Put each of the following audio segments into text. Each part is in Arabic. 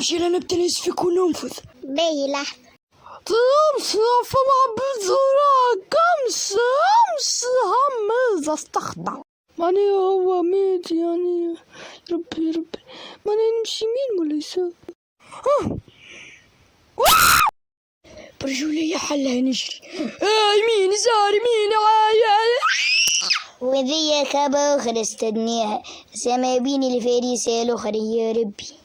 نمشي لنبتنس فيك وننفذ. باهي لحظة. فما بزورة أمس همز استخدم ماني هو ميت يعني. ربي ماني نمشي يمين ولا يسار. برجولية حلها نجري. يمين يسار يمين وذي خبا أخرى استدنيها سما بيني الفريسة الأخرى يا ربي.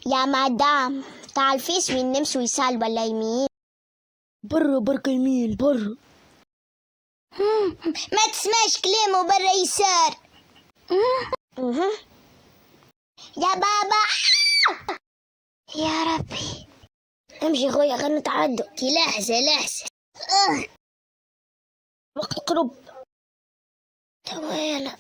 يا مدام تعرفيش وين نمشي يسار ولا يمين؟ برا بركة يمين برا. ما تسمعش كلامه برا يسار. يا بابا يا ربي امشي خويا خلينا نتعدى. لحظة وقت قرب. تويلا